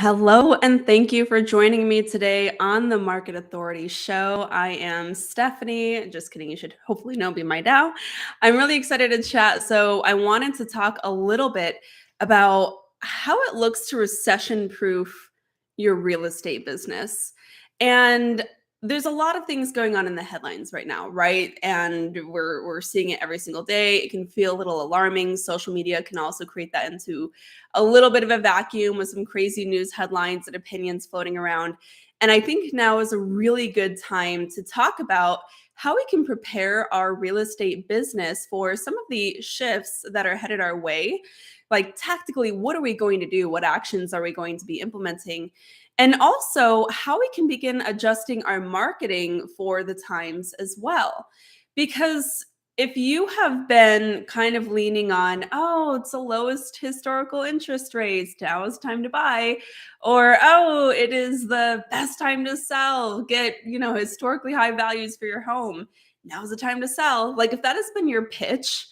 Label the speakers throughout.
Speaker 1: Hello, and thank you for joining me today on the Market Authority Show. I am Stephanie. Just kidding, you should hopefully know me by now. I'm really excited to chat. So, I wanted to talk a little bit about how it looks to recession proof your real estate business. And there's a lot of things going on in the headlines right now, right? And we're seeing it every single day. It can feel a little alarming. Social media can also create that into a little bit of a vacuum with some crazy news headlines and opinions floating around. And I think now is a really good time to talk about how we can prepare our real estate business for some of the shifts that are headed our way. Like, tactically, what are we going to do? What actions are we going to be implementing? And also, how we can begin adjusting our marketing for the times as well. Because if you have been kind of leaning on, oh, it's the lowest historical interest rates, now is time to buy, or oh, it is the best time to sell, get, historically high values for your home, now's the time to sell. Like, if that has been your pitch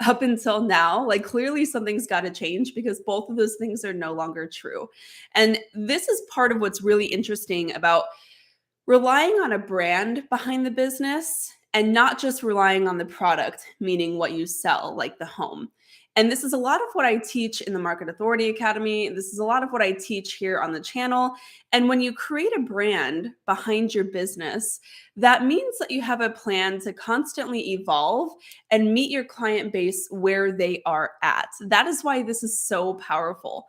Speaker 1: up until now, like, clearly something's got to change because both of those things are no longer true. And this is part of what's really interesting about relying on a brand behind the business and not just relying on the product, meaning what you sell, like the home. And this is a lot of what I teach in the Market Authority Academy. This is a lot of what I teach here on the channel. And when you create a brand behind your business, that means that you have a plan to constantly evolve and meet your client base where they are at. That is why this is so powerful.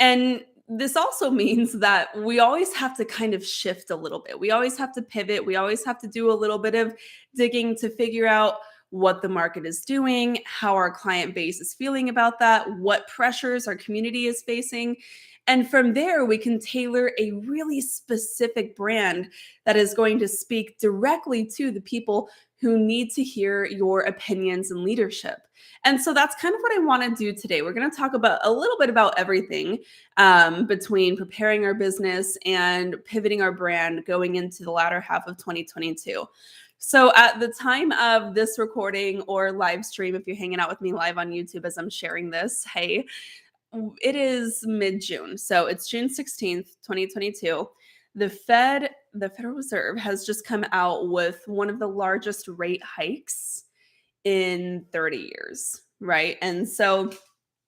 Speaker 1: And this also means that we always have to kind of shift a little bit. We always have to pivot. We always have to do a little bit of digging to figure out what the market is doing, how our client base is feeling about that, what pressures our community is facing. And from there, we can tailor a really specific brand that is going to speak directly to the people who need to hear your opinions and leadership. And so that's kind of what I want to do today. We're going to talk about a little bit about everything between preparing our business and pivoting our brand going into the latter half of 2022. So at the time of this recording or live stream, if you're hanging out with me live on YouTube as I'm sharing this, hey, it is mid-June. So it's June 16th, 2022. The Federal Reserve, has just come out with one of the largest rate hikes in 30 years, right? And so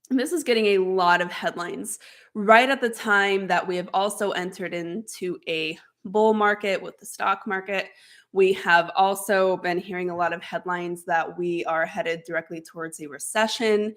Speaker 1: this is getting a lot of headlines right at the time that we have also entered into a bull market with the stock market. We have also been hearing a lot of headlines that we are headed directly towards a recession.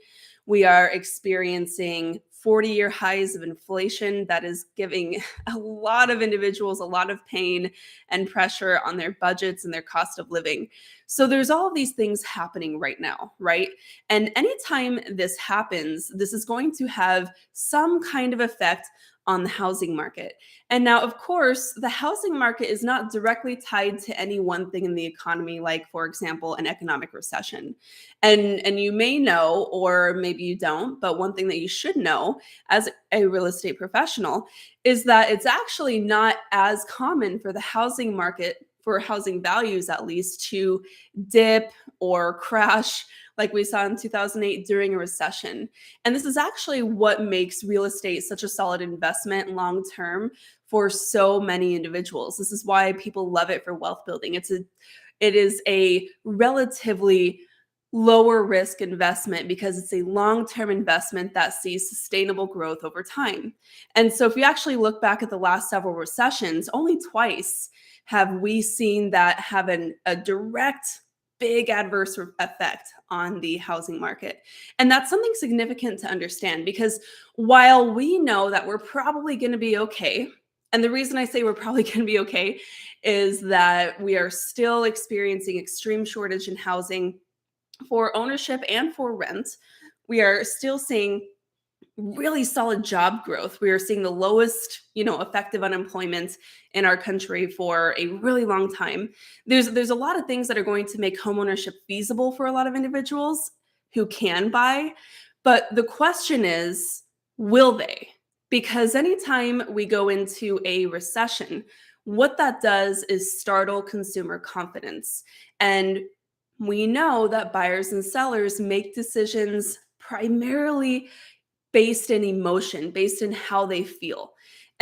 Speaker 1: We are experiencing 40-year highs of inflation that is giving a lot of individuals a lot of pain and pressure on their budgets and their cost of living. So there's all of these things happening right now, right? And anytime this happens, this is going to have some kind of effect on the housing market. And now, of course, the housing market is not directly tied to any one thing in the economy, like, for example, an economic recession. And you may know, or maybe you don't, but one thing that you should know as a real estate professional is that it's actually not as common for the housing market, for housing values at least, to dip or crash like we saw in 2008 during a recession. And this is actually what makes real estate such a solid investment long term for so many individuals. This is why people love it for wealth building. It is a relatively lower risk investment because it's a long-term investment that sees sustainable growth over time. And so if you actually look back at the last several recessions, only twice have we seen that have a direct big adverse effect on the housing market. And that's something significant to understand, because while we know that we're probably going to be okay, and the reason I say we're probably going to be okay is that we are still experiencing extreme shortage in housing for ownership and for rent. We are still seeing really solid job growth. We are seeing the lowest, effective unemployment in our country for a really long time. There's a lot of things that are going to make homeownership feasible for a lot of individuals who can buy. But the question is, will they? Because anytime we go into a recession, what that does is startle consumer confidence. And we know that buyers and sellers make decisions primarily based in emotion, based in how they feel.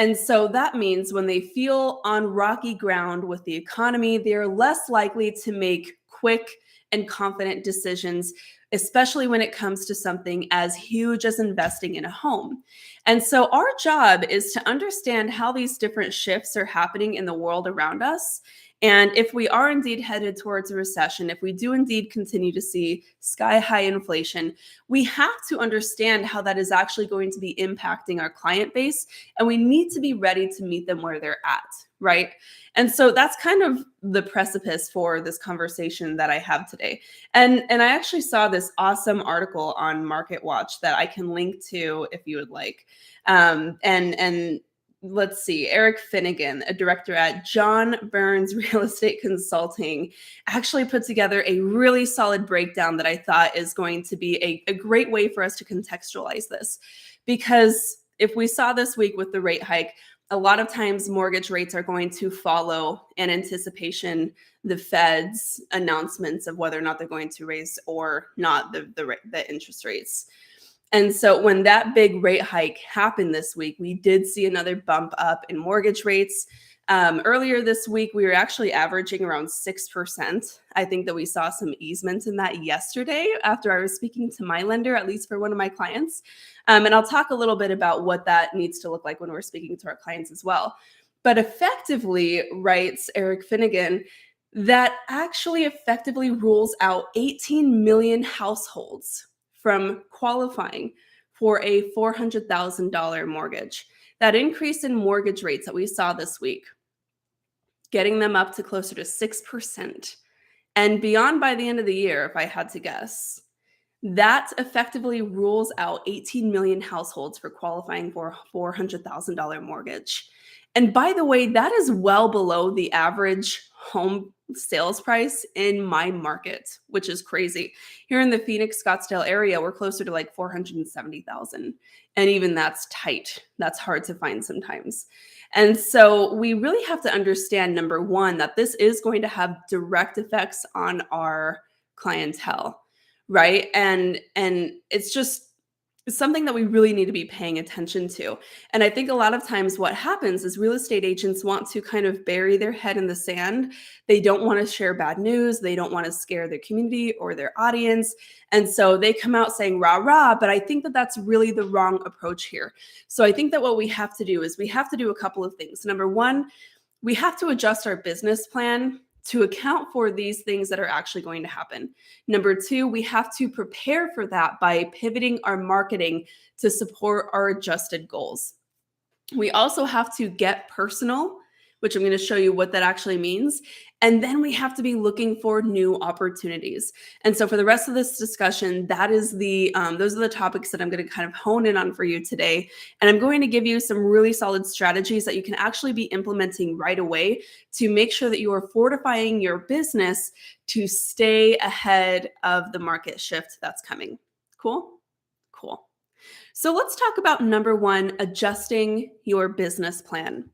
Speaker 1: And so that means when they feel on rocky ground with the economy, they're less likely to make quick and confident decisions, especially when it comes to something as huge as investing in a home. And so our job is to understand how these different shifts are happening in the world around us. And if we are indeed headed towards a recession, if we do indeed continue to see sky high inflation, we have to understand how that is actually going to be impacting our client base. And we need to be ready to meet them where they're at, right? And so that's kind of the precipice for this conversation that I have today. And I actually saw this awesome article on Market Watch that I can link to if you would like. And let's see, Eric Finnegan, a director at John Burns Real Estate Consulting, actually put together a really solid breakdown that I thought is going to be a great way for us to contextualize this. Because if we saw this week with the rate hike, a lot of times mortgage rates are going to follow in anticipation the Fed's announcements of whether or not they're going to raise or not the interest rates. And so when that big rate hike happened this week, we did see another bump up in mortgage rates. Earlier this week, we were actually averaging around 6%. I think that we saw some easement in that yesterday after I was speaking to my lender, at least for one of my clients. And I'll talk a little bit about what that needs to look like when we're speaking to our clients as well. But effectively, writes Eric Finnegan, that actually effectively rules out 18 million households from qualifying for a $400,000 mortgage. That increase in mortgage rates that we saw this week, getting them up to closer to 6% and beyond by the end of the year, if I had to guess, that effectively rules out 18 million households for qualifying for a $400,000 mortgage. And by the way, that is well below the average home sales price in my market, which is crazy. Here in the Phoenix, Scottsdale area, we're closer to like 470,000. And even that's tight. That's hard to find sometimes. And so we really have to understand, number one, that this is going to have direct effects on our clientele, right? And it's just something that we really need to be paying attention to. And I think a lot of times what happens is real estate agents want to kind of bury their head in the sand. They don't want to share bad news. They don't want to scare their community or their audience. And so they come out saying rah, rah, but I think that that's really the wrong approach here. So I think that what we have to do is we have to do a couple of things. Number one, we have to adjust our business plan to account for these things that are actually going to happen. Number two, we have to prepare for that by pivoting our marketing to support our adjusted goals. We also have to get personal, which I'm going to show you what that actually means. And then we have to be looking for new opportunities. And so for the rest of this discussion, that is those are the topics that I'm going to kind of hone in on for you today. And I'm going to give you some really solid strategies that you can actually be implementing right away to make sure that you are fortifying your business to stay ahead of the market shift that's coming. Cool? Cool. So let's talk about number one, adjusting your business plan.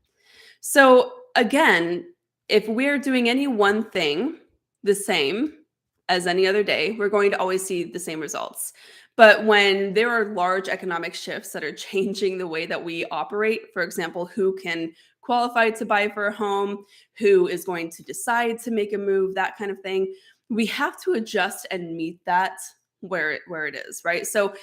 Speaker 1: So again, if we're doing any one thing the same as any other day, we're going to always see the same results. But when there are large economic shifts that are changing the way that we operate, for example, who can qualify to buy for a home, who is going to decide to make a move, that kind of thing, we have to adjust and meet that where it is, right? So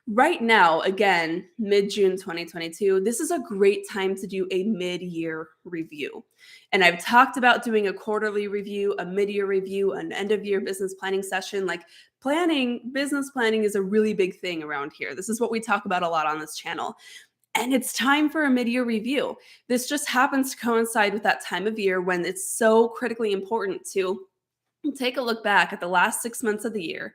Speaker 1: right now, again, mid-June 2022, this is a great time to do a mid-year review. And I've talked about doing a quarterly review, a mid-year review, an end-of-year business planning session. Like business planning is a really big thing around here. This is what we talk about a lot on this channel. And it's time for a mid-year review. This just happens to coincide with that time of year when it's so critically important to take a look back at the last 6 months of the year,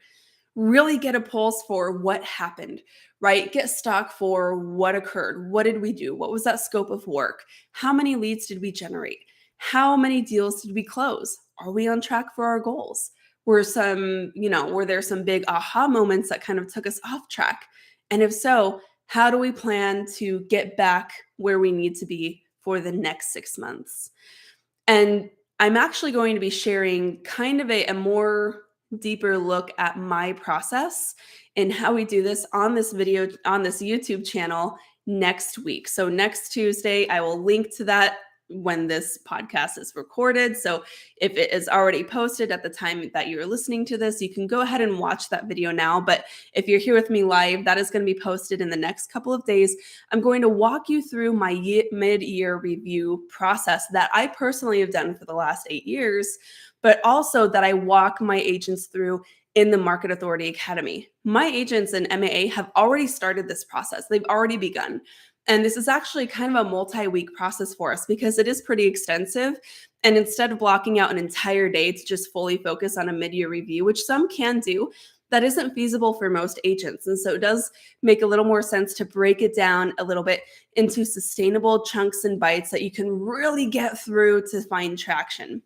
Speaker 1: really get a pulse for what happened, right? Get stock for what occurred. What did we do? What was that scope of work? How many leads did we generate? How many deals did we close? Are we on track for our goals? Were there some big aha moments that kind of took us off track? And if so, how do we plan to get back where we need to be for the next 6 months? And I'm actually going to be sharing kind of a more deeper look at my process and how we do this on this video, on this YouTube channel next week. So next Tuesday, I will link to that when this podcast is recorded. So if it is already posted at the time that you're listening to this, you can go ahead and watch that video now. But if you're here with me live, that is going to be posted in the next couple of days. I'm going to walk you through my mid-year review process that I personally have done for the last 8 years, but also that I walk my agents through in the Market Authority Academy. My agents in MAA have already started this process. They've already begun. And this is actually kind of a multi-week process for us because it is pretty extensive. And instead of blocking out an entire day to just fully focus on a mid-year review, which some can do, that isn't feasible for most agents. And so it does make a little more sense to break it down a little bit into sustainable chunks and bites that you can really get through to find traction.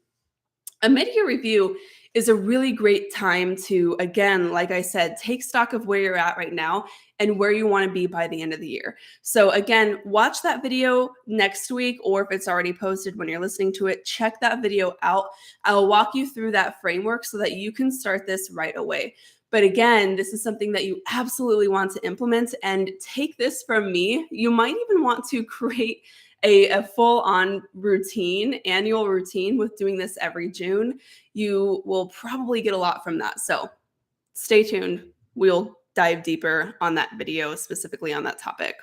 Speaker 1: A mid-year review is a really great time to, again, like I said, take stock of where you're at right now and where you want to be by the end of the year. So again, watch that video next week, or if it's already posted when you're listening to it, check that video out. I'll walk you through that framework so that you can start this right away. But again, this is something that you absolutely want to implement, and take this from me. You might even want to create a full-on routine, annual routine with doing this every June. You will probably get a lot from that. So stay tuned. We'll dive deeper on that video, specifically on that topic.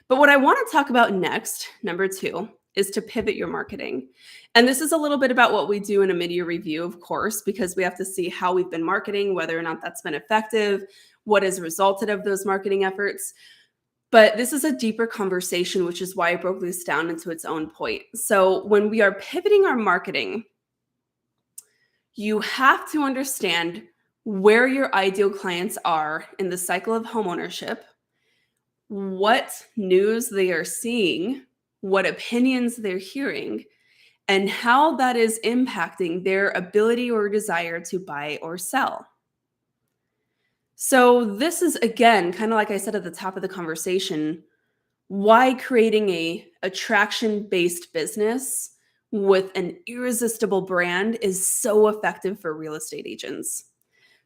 Speaker 1: But what I want to talk about next, number 2, is to pivot your marketing. And this is a little bit about what we do in a mid-year review, of course, because we have to see how we've been marketing, whether or not that's been effective, what has resulted of those marketing efforts. But this is a deeper conversation, which is why I broke this down into its own point. So when we are pivoting our marketing, you have to understand where your ideal clients are in the cycle of homeownership, what news they are seeing, what opinions they're hearing, and how that is impacting their ability or desire to buy or sell. So this is, again, kind of like I said at the top of the conversation, why creating a attraction-based business with an irresistible brand is so effective for real estate agents.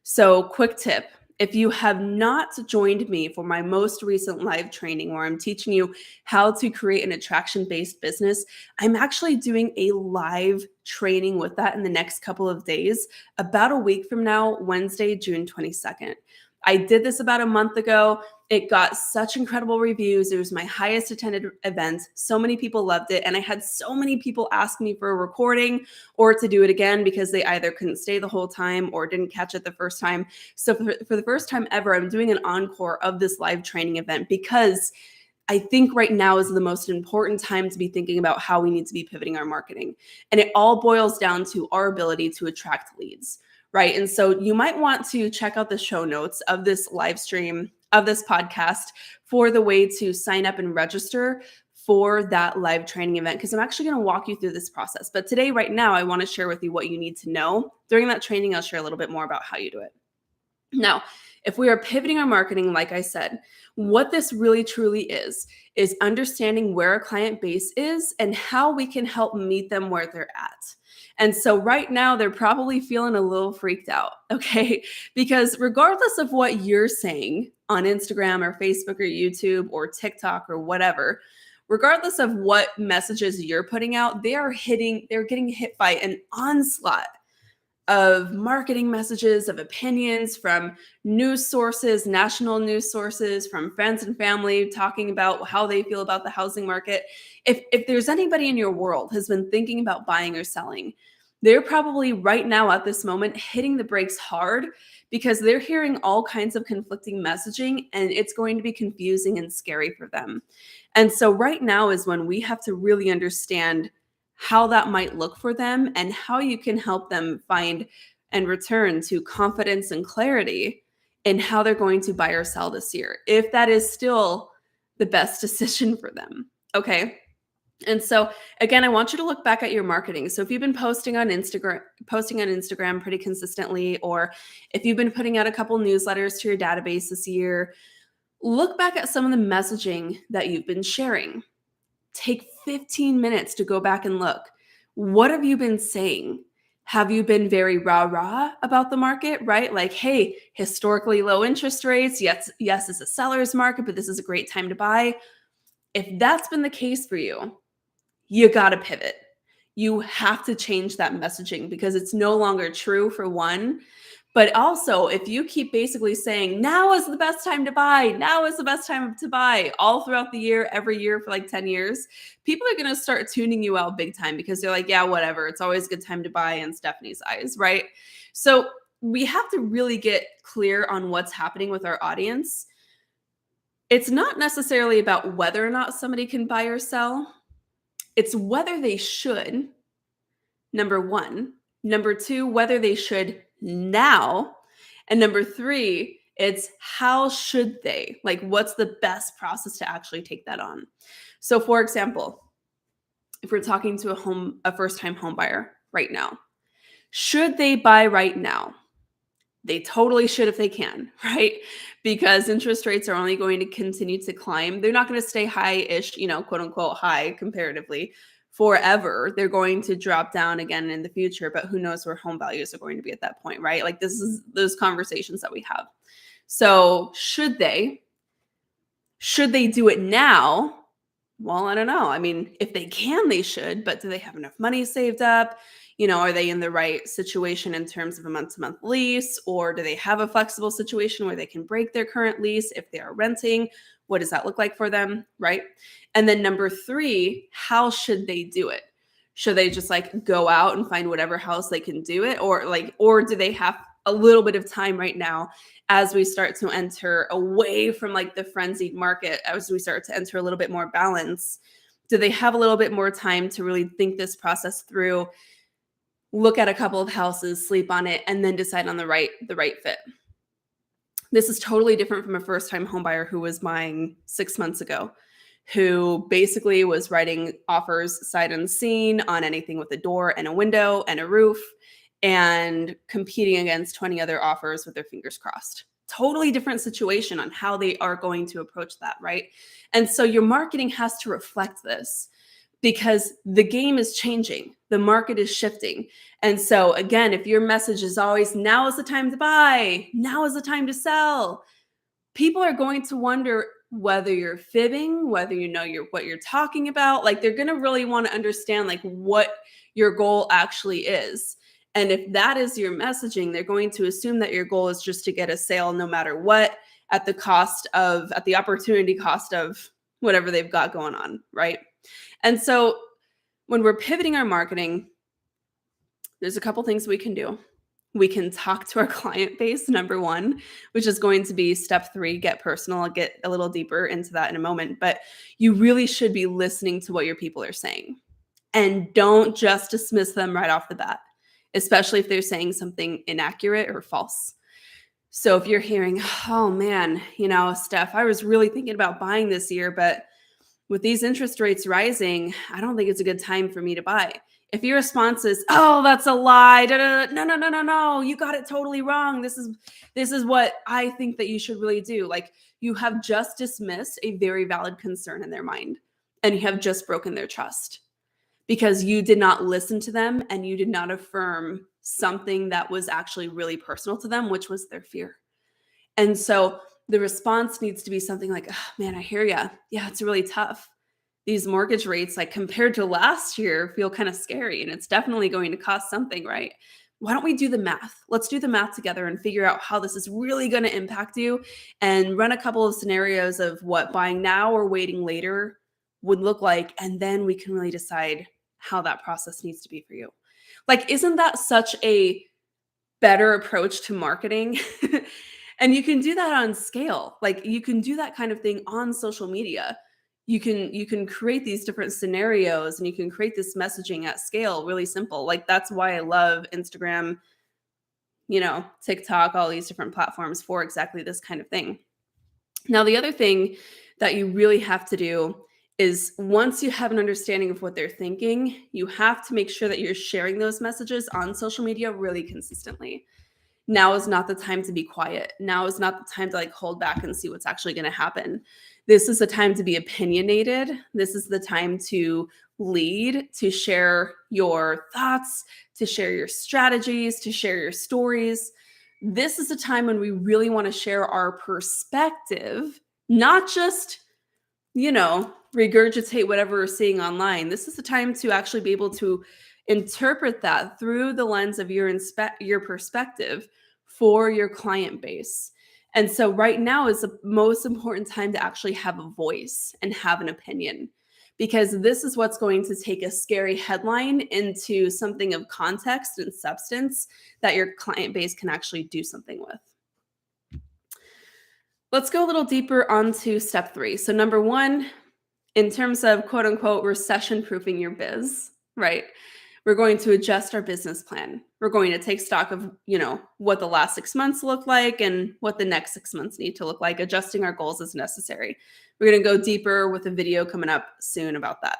Speaker 1: So quick tip, if you have not joined me for my most recent live training where I'm teaching you how to create an attraction-based business, I'm actually doing a live training with that in the next couple of days, about a week from now, Wednesday, June 22nd. I did this about a month ago. It got such incredible reviews. It was my highest attended event. So many people loved it. And I had so many people ask me for a recording or to do it again because they either couldn't stay the whole time or didn't catch it the first time. So for the first time ever, I'm doing an encore of this live training event because I think right now is the most important time to be thinking about how we need to be pivoting our marketing. And it all boils down to our ability to attract leads. Right. And so you might want to check out the show notes of this live stream, of this podcast, for the way to sign up and register for that live training event, because I'm actually going to walk you through this process. But today, right now, I want to share with you what you need to know. During that training, I'll share a little bit more about how you do it. Now, if we are pivoting our marketing, like I said, what this really truly is understanding where our client base is and how we can help meet them where they're at. And so right now, they're probably feeling a little freaked out, okay? Because regardless of what you're saying on Instagram or Facebook or YouTube or TikTok or whatever, regardless of what messages you're putting out, they're getting hit by an onslaught of marketing messages, of opinions from news sources, national news sources, from friends and family talking about how they feel about the housing market. If there's anybody in your world has been thinking about buying or selling, they're probably right now at this moment hitting the brakes hard because they're hearing all kinds of conflicting messaging, and it's going to be confusing and scary for them. And so right now is when we have to really understand how that might look for them and how you can help them find and return to confidence and clarity in how they're going to buy or sell this year, if that is still the best decision for them. Okay. And so again, I want you to look back at your marketing. So if you've been posting on Instagram pretty consistently, or if you've been putting out a couple newsletters to your database this year, look back at some of the messaging that you've been sharing. Take 15 minutes to go back and look. What have you been saying? Have you been very rah-rah about the market, right? Like, hey, historically low interest rates. Yes, it's a seller's market, but this is a great time to buy. If that's been the case for you, you got to pivot. You have to change that messaging because it's no longer true, for one. But also, if you keep basically saying, now is the best time to buy, now is the best time to buy, all throughout the year, every year for like 10 years, people are going to start tuning you out big time because they're like, yeah, whatever. It's always a good time to buy in Stefanie's eyes, right? So we have to really get clear on what's happening with our audience. It's not necessarily about whether or not somebody can buy or sell. It's whether they should, number one. Number two, whether they should now. And number three, it's how should they? Like, what's the best process to actually take that on? So, for example, if we're talking to a first-time home buyer right now, should they buy right now? They totally should if they can, right? Because interest rates are only going to continue to climb. They're not going to stay high-ish, quote unquote high comparatively forever. They're going to drop down again in the future, but who knows where home values are going to be at that point, right? Like, this is those conversations that we have. So should they do it now? Well, I don't know. I mean, if they can, they should, but do they have enough money saved up? Are they in the right situation in terms of a month-to-month lease, or do they have a flexible situation where they can break their current lease if they are renting? What does that look like for them, right? And then number three, how should they do it? Should they just like go out and find whatever house they can do it, or do they have a little bit of time right now as we start to enter away from like the frenzied market, as we start to enter a little bit more balance? Do they have a little bit more time to really think this process through, look at a couple of houses, sleep on it, and then decide on the right fit? This is totally different from a first-time homebuyer who was buying 6 months ago, who basically was writing offers sight unseen on anything with a door and a window and a roof, and competing against 20 other offers with their fingers crossed. Totally different situation on how they are going to approach that, right? And so your marketing has to reflect this, because the game is changing. The market is shifting. And so again, if your message is always, now is the time to buy, now is the time to sell, people are going to wonder whether you're fibbing, whether what you're talking about. Like, they're going to really want to understand like what your goal actually is. And if that is your messaging, they're going to assume that your goal is just to get a sale no matter what, at the opportunity cost of whatever they've got going on, right? And so when we're pivoting our marketing, there's a couple things we can do. We can talk to our client base, number one, which is going to be step 3, get personal. I'll get a little deeper into that in a moment, but you really should be listening to what your people are saying, and don't just dismiss them right off the bat, especially if they're saying something inaccurate or false. So if you're hearing, oh man, Steph, I was really thinking about buying this year, but with these interest rates rising, I don't think it's a good time for me to buy. If your response is, oh, that's a lie, no, you got it totally wrong. This is what I think that you should really do. Like, you have just dismissed a very valid concern in their mind, and you have just broken their trust because you did not listen to them and you did not affirm something that was actually really personal to them, which was their fear. And so the response needs to be something like, oh, man, I hear ya. Yeah, it's really tough. These mortgage rates, like compared to last year, feel kind of scary, and it's definitely going to cost something, right? Why don't we do the math? Let's do the math together and figure out how this is really going to impact you, and run a couple of scenarios of what buying now or waiting later would look like. And then we can really decide how that process needs to be for you. Like, isn't that such a better approach to marketing? And you can do that on scale. Like, you can do that kind of thing on social media. You can create these different scenarios, and you can create this messaging at scale, really simple. Like, that's why I love Instagram, TikTok, all these different platforms for exactly this kind of thing. Now, the other thing that you really have to do is, once you have an understanding of what they're thinking, you have to make sure that you're sharing those messages on social media really consistently. Now is not the time to be quiet. Now is not the time to hold back and see what's actually going to happen. This is the time to be opinionated. This is the time to lead, to share your thoughts, to share your strategies, to share your stories. This is a time when we really want to share our perspective, not just regurgitate whatever we're seeing online. This is the time to actually be able to interpret that through the lens of your perspective for your client base. And so right now is the most important time to actually have a voice and have an opinion, because this is what's going to take a scary headline into something of context and substance that your client base can actually do something with. Let's go a little deeper onto step 3. So number 1, in terms of quote unquote recession proofing your biz, right? We're going to adjust our business plan. We're going to take stock of, what the last 6 months look like and what the next 6 months need to look like, adjusting our goals as necessary. We're going to go deeper with a video coming up soon about that.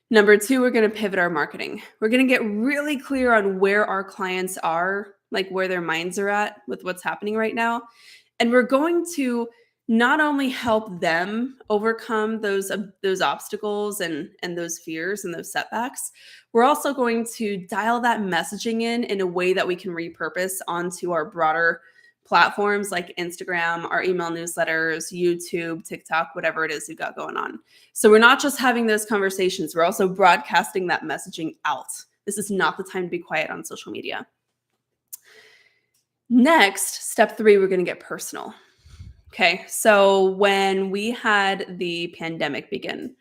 Speaker 1: Number 2, we're going to pivot our marketing. We're going to get really clear on where our clients are, like where their minds are at with what's happening right now. And we're going to not only help them overcome those obstacles and those fears and those setbacks, we're also going to dial that messaging in a way that we can repurpose onto our broader platforms like Instagram, our email newsletters, YouTube, TikTok, whatever it is we've got going on. So we're not just having those conversations, we're also broadcasting that messaging out. This is not the time to be quiet on social media. Next, step 3, we're going to get personal. Okay, so when we had the pandemic begin,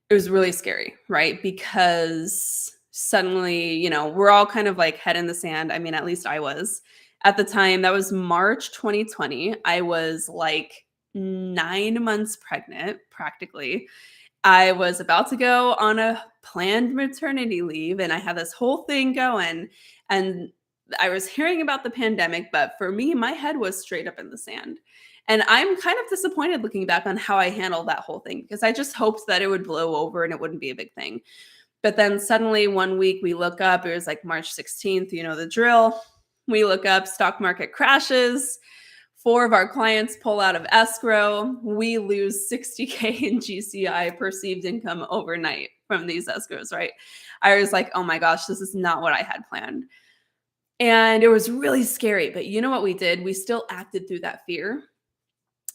Speaker 1: it was really scary, right? Because suddenly, we're all kind of like head in the sand. I mean, at least I was. At the time, that was March 2020. I was like 9 months pregnant, practically. I was about to go on a planned maternity leave, and I had this whole thing going. And I was hearing about the pandemic, but for me, my head was straight up in the sand. And I'm kind of disappointed looking back on how I handled that whole thing, because I just hoped that it would blow over and it wouldn't be a big thing. But then suddenly one week we look up, it was like March 16th, you know the drill. We look up, stock market crashes. 4 of our clients pull out of escrow. We lose $60K in GCI, perceived income, overnight from these escrows, right? I was like, oh my gosh, this is not what I had planned. And it was really scary. But you know what we did? We still acted through that fear.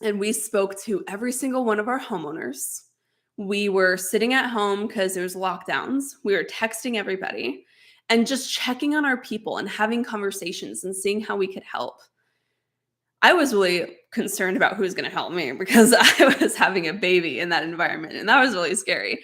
Speaker 1: And we spoke to every single one of our homeowners. We were sitting at home because there was lockdowns. We were texting everybody and just checking on our people and having conversations and seeing how we could help. I was really concerned about who was going to help me, because I was having a baby in that environment, and that was really scary.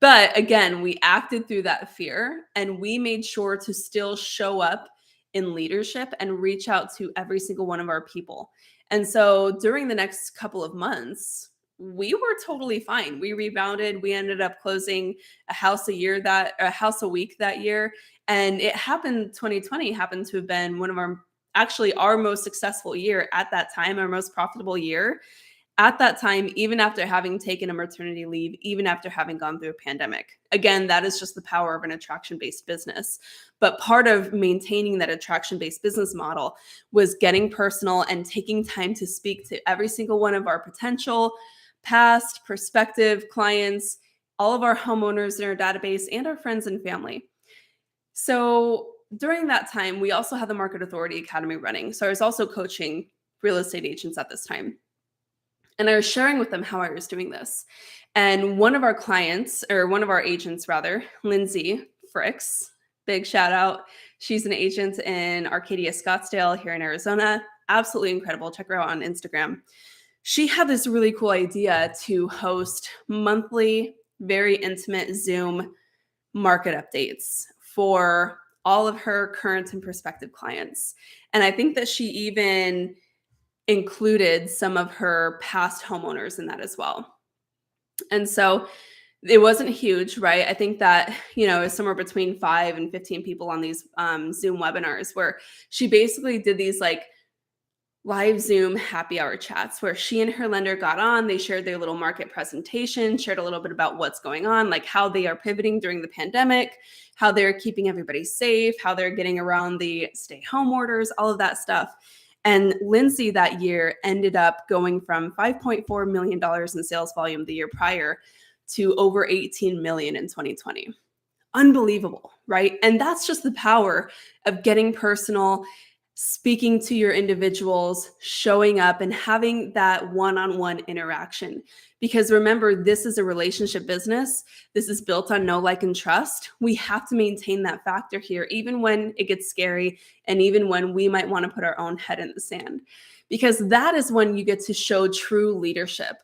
Speaker 1: But again, we acted through that fear, and we made sure to still show up in leadership and reach out to every single one of our people. And so during the next couple of months, we were totally fine. We rebounded. We ended up closing a house a week that year. And 2020 happened to have been one of our most successful year at that time, our most profitable year at that time, even after having taken a maternity leave, even after having gone through a pandemic. Again, that is just the power of an attraction-based business. But part of maintaining that attraction-based business model was getting personal and taking time to speak to every single one of our potential, past, prospective clients, all of our homeowners in our database, and our friends and family. So during that time, we also had the Market Authority Academy running. So I was also coaching real estate agents at this time. And I was sharing with them how I was doing this. And one of our agents, Lindsay Fricks, big shout out. She's an agent in Arcadia, Scottsdale here in Arizona. Absolutely incredible. Check her out on Instagram. She had this really cool idea to host monthly, very intimate Zoom market updates for all of her current and prospective clients. And I think that she even included some of her past homeowners in that as well. And so it wasn't huge, right? I think that, it was somewhere between 5 and 15 people on these Zoom webinars, where she basically did these like live Zoom happy hour chats where she and her lender got on, they shared their little market presentation, shared a little bit about what's going on, like how they are pivoting during the pandemic, how they're keeping everybody safe, how they're getting around the stay home orders, all of that stuff. And Lindsay that year ended up going from $5.4 million in sales volume the year prior to over 18 million in 2020. Unbelievable, right? And that's just the power of getting personal, speaking to your individuals, showing up, and having that one-on-one interaction. Because remember, this is a relationship business. This is built on know, like, and trust. We have to maintain that factor here, even when it gets scary and even when we might want to put our own head in the sand, because that is when you get to show true leadership.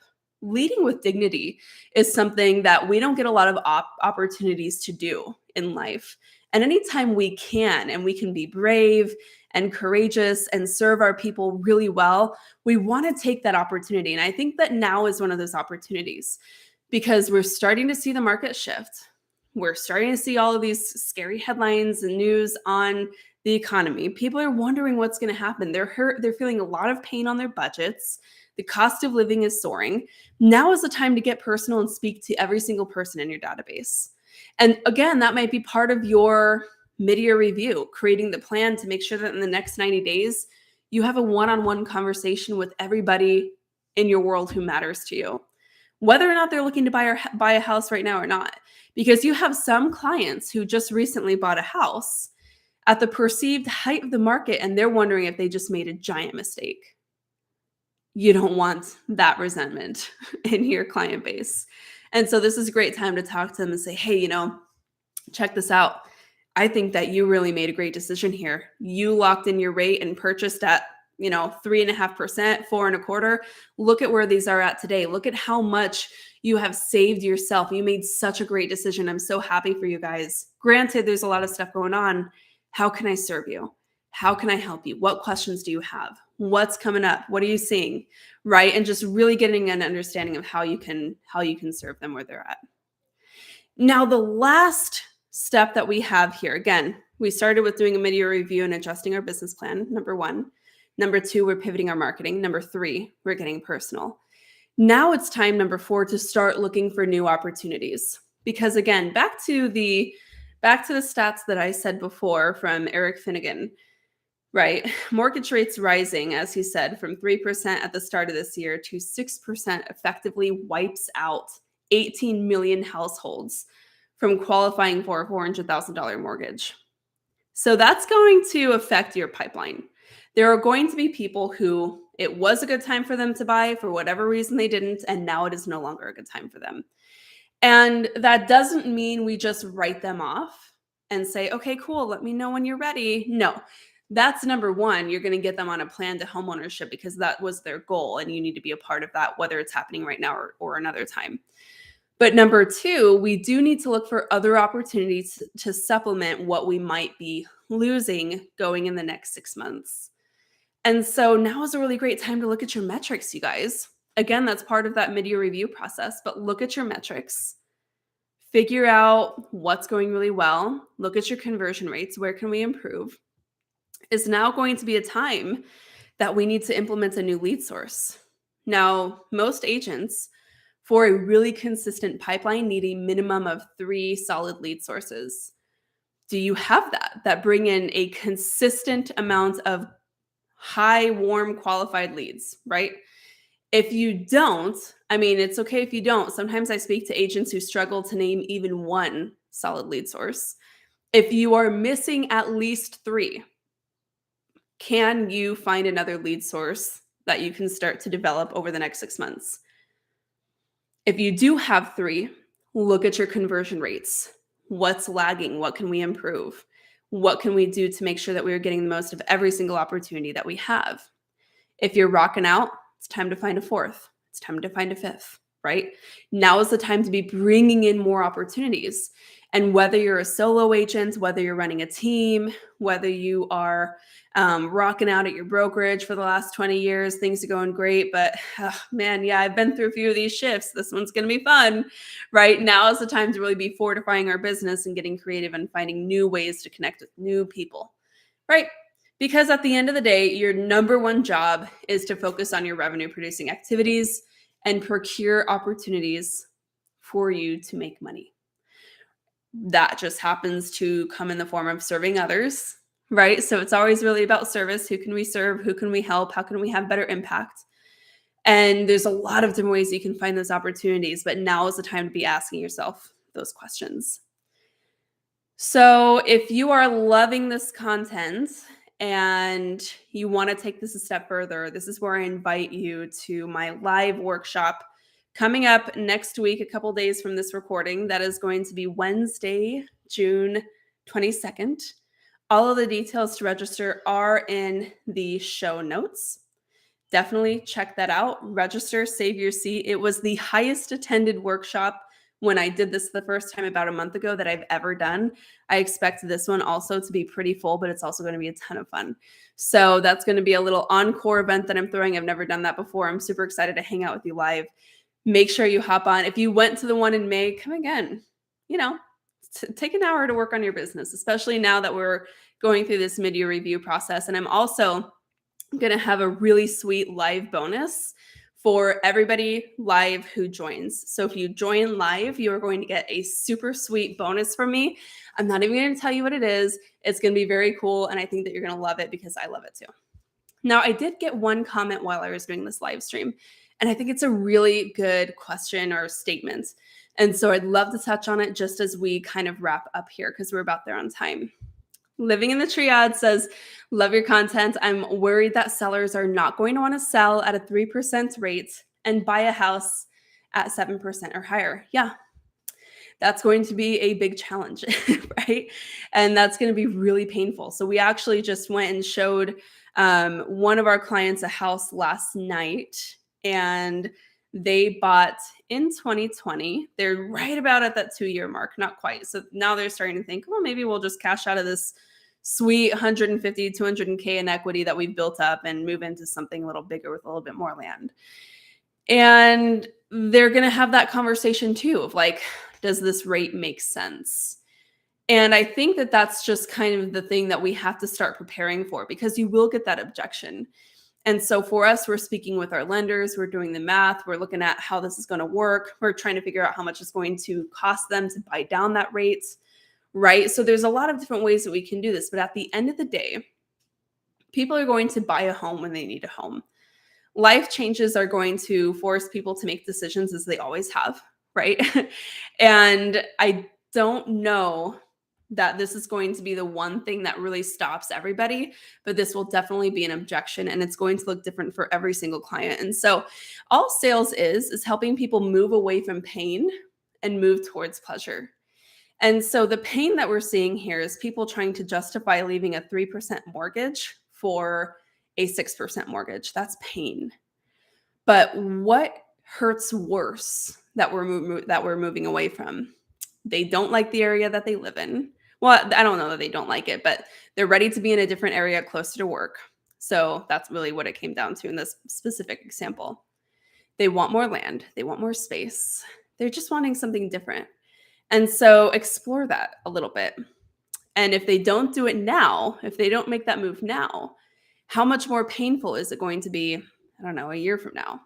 Speaker 1: Leading with dignity is something that we don't get a lot of opportunities to do in life. And anytime we can, and we can be brave and courageous and serve our people really well, we want to take that opportunity. And I think that now is one of those opportunities, because we're starting to see the market shift. We're starting to see all of these scary headlines and news on the economy. People are wondering what's going to happen. They're hurt. They're feeling a lot of pain on their budgets. The cost of living is soaring. Now is the time to get personal and speak to every single person in your database. And again, that might be part of your mid-year review, creating the plan to make sure that in the next 90 days, you have a one-on-one conversation with everybody in your world who matters to you, whether or not they're looking to buy a house right now or not. Because you have some clients who just recently bought a house at the perceived height of the market, and they're wondering if they just made a giant mistake. You don't want that resentment in your client base. And so this is a great time to talk to them and say, hey, check this out. I think that you really made a great decision here. You locked in your rate and purchased at, 3.5%, 4.25%. Look at where these are at today. Look at how much you have saved yourself. You made such a great decision. I'm so happy for you guys. Granted, there's a lot of stuff going on. How can I serve you? How can I help you? What questions do you have? What's coming up? What are you seeing? Right? And just really getting an understanding of how you can serve them where they're at. Now, the last step that we have here, again, we started with doing a mid-year review and adjusting our business plan, number 1. Number 2, we're pivoting our marketing. Number 3, we're getting personal. Now it's time, number 4, to start looking for new opportunities. Because again, back to the stats that I said before from Eric Finnegan, right? Mortgage rates rising, as he said, from 3% at the start of this year to 6% effectively wipes out 18 million households from qualifying for a $400,000 mortgage. So that's going to affect your pipeline. There are going to be people who it was a good time for them to buy, for whatever reason they didn't, and now it is no longer a good time for them. And that doesn't mean we just write them off and say, okay, cool, let me know when you're ready. No, that's number 1. You're going to get them on a plan to homeownership because that was their goal, and you need to be a part of that, whether it's happening right now or another time. But number 2, we do need to look for other opportunities to supplement what we might be losing going in the next 6 months. And so now is a really great time to look at your metrics, you guys. Again, that's part of that mid-year review process, but look at your metrics. Figure out what's going really well. Look at your conversion rates. Where can we improve? Is now going to be a time that we need to implement a new lead source. Now, most agents, for a really consistent pipeline, need a minimum of 3 solid lead sources. Do you have that bring in a consistent amount of high, warm, qualified leads, right? If you don't, it's okay if you don't. Sometimes I speak to agents who struggle to name even 1 solid lead source. If you are missing at least 3, can you find another lead source that you can start to develop over the next 6 months? If you do have 3, look at your conversion rates. What's lagging? What can we improve? What can we do to make sure that we are getting the most of every single opportunity that we have? If you're rocking out, it's time to find a 4th. It's time to find a 5th, right? Now is the time to be bringing in more opportunities. And whether you're a solo agent, whether you're running a team, whether you are rocking out at your brokerage for the last 20 years, things are going great, but I've been through a few of these shifts. This one's going to be fun, right? Now is the time to really be fortifying our business and getting creative and finding new ways to connect with new people, right? Because at the end of the day, your number 1 job is to focus on your revenue producing activities and procure opportunities for you to make money. That just happens to come in the form of serving others, right? So it's always really about service. Who can we serve? Who can we help? How can we have better impact? And there's a lot of different ways you can find those opportunities, but now is the time to be asking yourself those questions. So if you are loving this content and you want to take this a step further, this is where I invite you to my live workshop coming up next week, a couple days from this recording. That is going to be Wednesday, June 22nd. All of the details to register are in the show notes. Definitely check that out. Register, save your seat. It was the highest attended workshop when I did this the first time about a month ago that I've ever done. I expect this one also to be pretty full, but it's also going to be a ton of fun. So that's going to be a little encore event that I'm throwing. I've never done that before. I'm super excited to hang out with you live. Make sure you hop on. If you went to the one in May, come again. Take an hour to work on your business, especially now that we're going through this mid-year review process. And I'm also going to have a really sweet live bonus for everybody live who joins. So if you join live, you are going to get a super sweet bonus from me. I'm not even going to tell you what it is. It's going to be very cool. And I think that you're going to love it because I love it too. Now, I did get one comment while I was doing this live stream, and I think it's a really good question or statement. And so I'd love to touch on it just as we kind of wrap up here because we're about there on time. Living in the Triad says, love your content. I'm worried that sellers are not going to want to sell at a 3% rate and buy a house at 7% or higher. Yeah, that's going to be a big challenge, right? And that's going to be really painful. So we actually just went and showed one of our clients a house last night, and they bought in 2020. They're right about at that 2-year mark, not quite. So now they're starting to think, well, maybe we'll just cash out of this sweet 150, 200K in equity that we've built up and move into something a little bigger with a little bit more land. And they're going to have that conversation too of like, does this rate make sense? And I think that that's just kind of the thing that we have to start preparing for, because you will get that objection. And so for us, we're speaking with our lenders, we're doing the math, we're looking at how this is going to work. We're trying to figure out how much it's going to cost them to buy down that rate, right? So there's a lot of different ways that we can do this. But at the end of the day, people are going to buy a home when they need a home. Life changes are going to force people to make decisions, as they always have, right? And I don't know that this is going to be the one thing that really stops everybody, but this will definitely be an objection, and it's going to look different for every single client. And so all sales is helping people move away from pain and move towards pleasure. And so the pain that we're seeing here is people trying to justify leaving a 3% mortgage for a 6% mortgage. That's pain. But what hurts worse that we're moving away from? They don't like the area that they live in. Well, I don't know that they don't like it, but they're ready to be in a different area closer to work. So that's really what it came down to in this specific example. They want more land. They want more space. They're just wanting something different. And so explore that a little bit. And if they don't do it now, if they don't make that move now, how much more painful is it going to be, I don't know, a year from now?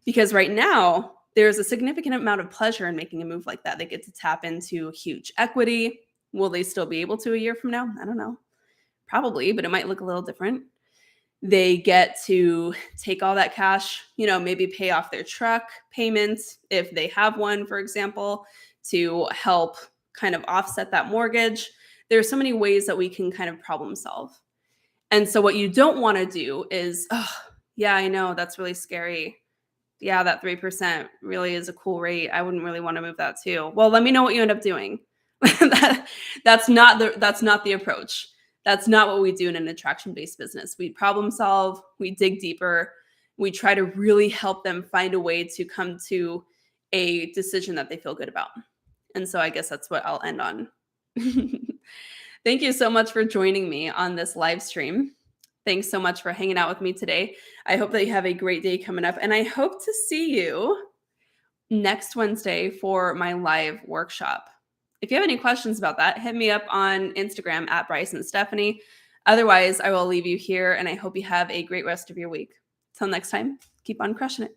Speaker 1: Because right now, there's a significant amount of pleasure in making a move like that. They get to tap into huge equity. Will they still be able to a year from now? I don't know. Probably, but it might look a little different. They get to take all that cash, maybe pay off their truck payments if they have one, for example, to help kind of offset that mortgage. There are so many ways that we can kind of problem solve. And so what you don't want to do is, oh, yeah, I know that's really scary. Yeah, that 3% really is a cool rate. I wouldn't really want to move that too. Well, let me know what you end up doing. That's not the approach. That's not what we do in an attraction-based business. We problem solve, we dig deeper, we try to really help them find a way to come to a decision that they feel good about. And so I guess that's what I'll end on. Thank you so much for joining me on this live stream. Thanks so much for hanging out with me today. I hope that you have a great day coming up, and I hope to see you next Wednesday for my live workshop. If you have any questions about that, hit me up on Instagram at Bryce and Stefanie. Otherwise, I will leave you here, and I hope you have a great rest of your week. Till next time, keep on crushing it.